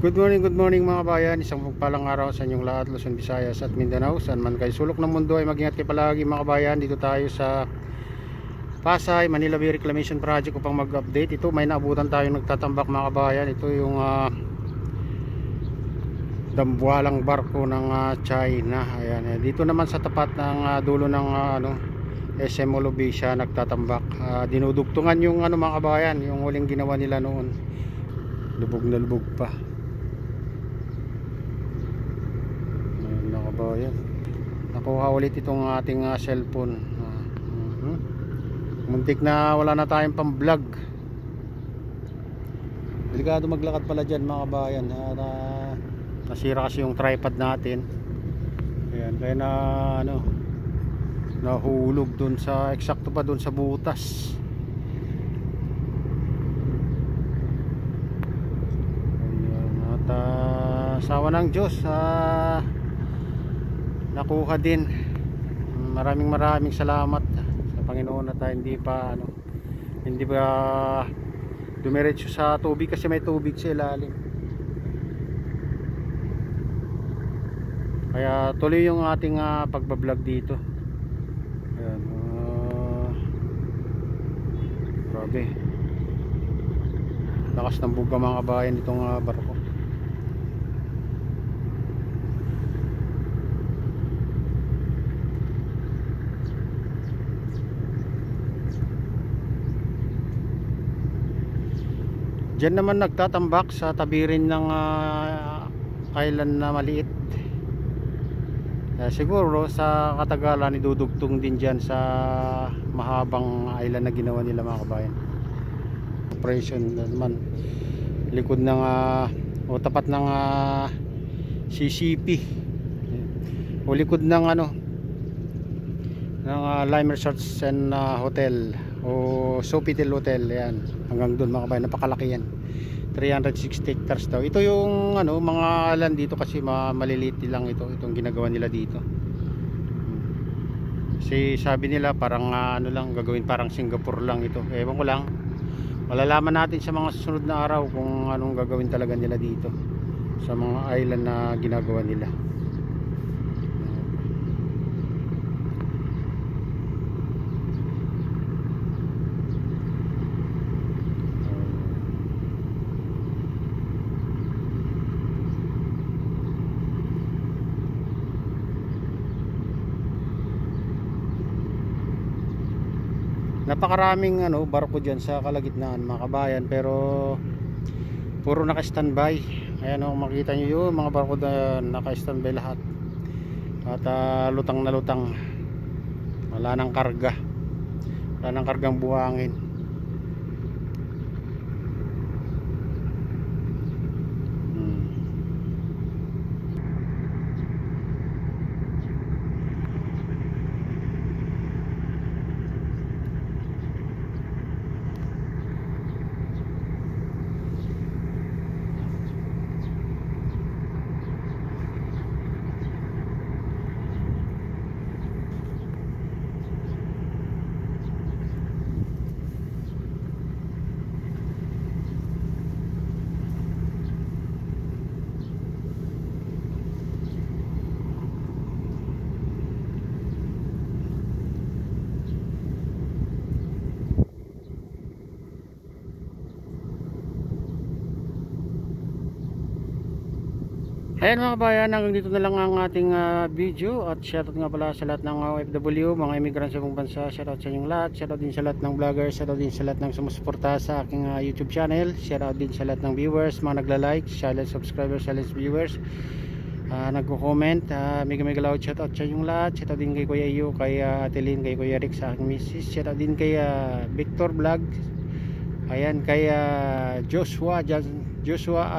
Good morning mga kabayan. Isang pagpalang araw sa inyong lahat, Luzon, Visayas at Mindanao. Saan man kayo sulok ng mundo ay mag-ingat kayo palagi mga kabayan. Dito tayo sa Pasay, Manila Bay Reclamation Project upang mag-update. Ito may naabutan tayong nagtatambak mga kabayan. Ito yung dambuhalang barko ng China. Ayan, dito naman sa tapat ng dulo ng SM Ulubi siya nagtatambak. Dinudugtungan yung mga kabayan, yung huling ginawa nila noon. Lubog na lubog pa. Kabayan, nakuha ulit itong ating cellphone. Muntik na wala na tayong pang vlog. Delikado maglakad pala dyan mga kabayan. Nasira kasi yung tripod natin. Ayan, kaya na nahulog dun sa eksakto pa dun sa butas. Ayan, at sawa ng Diyos, nakuha din. Maraming salamat sa Panginoon na tayo hindi pa dumiretso sa tubig kasi may tubig sa ilalim. Kaya tuloy yung ating pagbablog dito. Ayan, grabe, lakas ng buga mga kabayan itong barko. Diyan naman nagtatambak sa tabi rin ng island na maliit. Siguro sa katagalan idudugtong din dyan sa mahabang island na ginawa nila mga kabayan. Operation naman likod ng o tapat ng CCP o likod ng ng Lime Resorts and Hotel o Sofitel Hotel. Yan, hanggang doon mga kabayan, napakalaki yan. 360 hectares daw. Ito yung mga land dito kasi maliliit lang itong ginagawa nila dito. Kasi sabi nila parang lang gagawin, parang Singapore lang ito. Ewan ko lang, malalaman natin sa mga susunod na araw kung anong gagawin talaga nila dito sa mga island na ginagawa nila. Napakaraming barko dyan sa kalagitnaan mga kabayan, pero puro naka-standby. Ayan makikita nyo yun, mga barko na naka-standby lahat. At lutang na lutang, wala nang karga, wala nang kargang buhangin. Ayan mga kabayan, hanggang dito na lang ang ating video. At shoutout nga pala sa lahat ng OFW, mga immigrants sa ibang bansa. Shoutout sa inyong lahat. Shoutout din sa lahat ng vloggers. Shoutout din sa lahat ng sumusuporta sa aking YouTube channel. Shoutout din sa lahat ng viewers, mga nagla-like, silent subscribers, silent viewers, nagko-comment. Mega loud shoutout sa inyong lahat. Shoutout din kay Kuya Iyo, kay Atelin, kay Kuya Rick, sa aking misis. Shoutout din kay Victor Vlog. Ayan, kay Joshua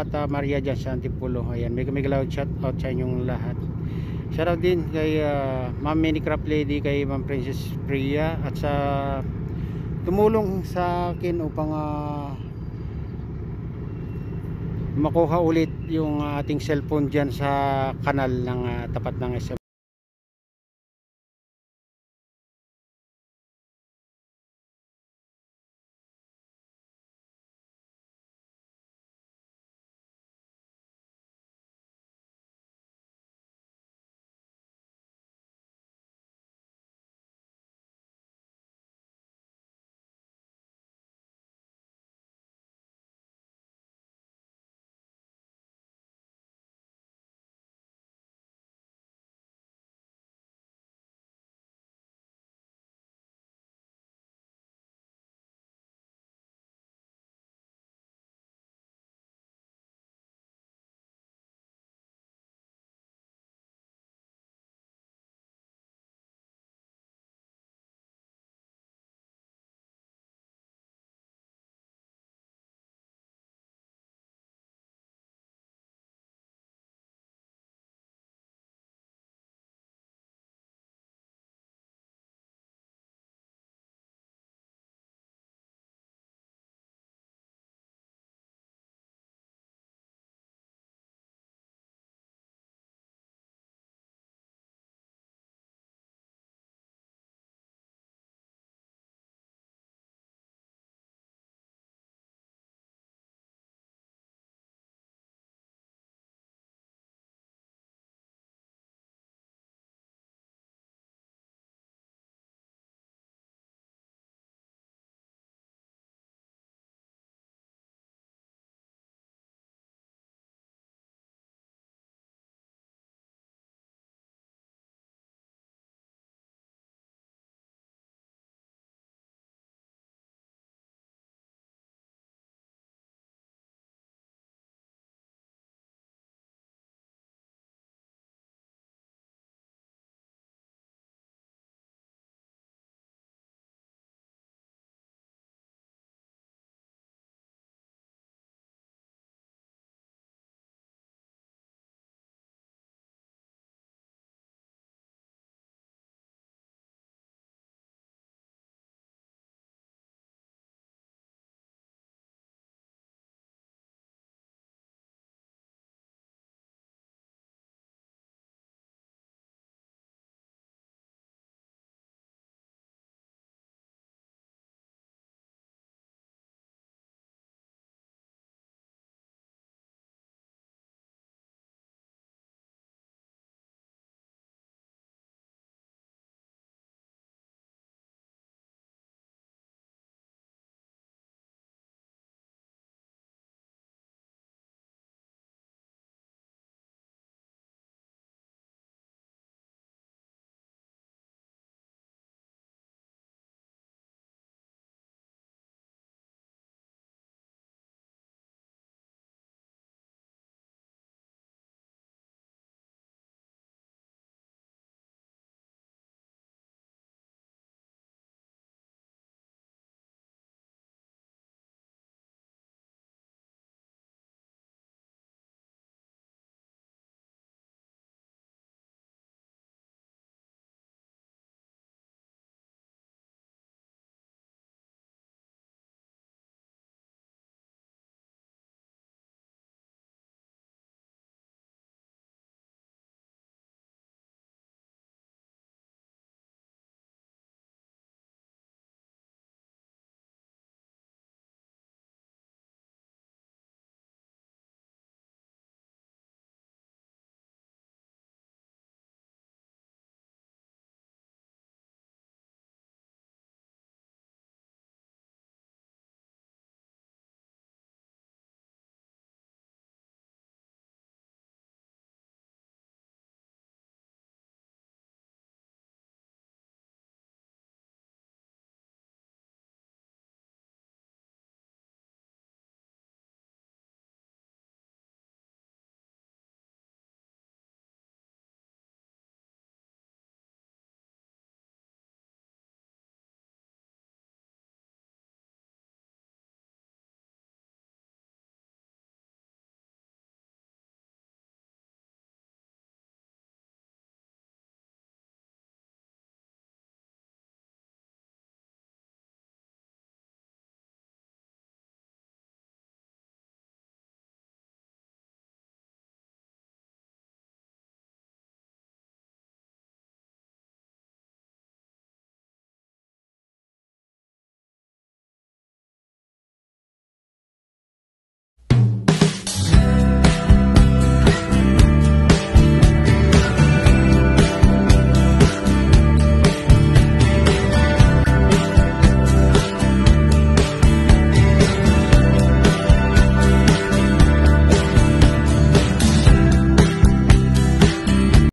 at Maria dyan sa Antipulo. Ayan, mega loud shout out sa inyong lahat. Shout out din kay Ma'am Minicraft Lady, kay Ma'am Princess Priya, at sa tumulong sa akin upang makuha ulit yung ating cellphone dyan sa kanal ng tapat ng SM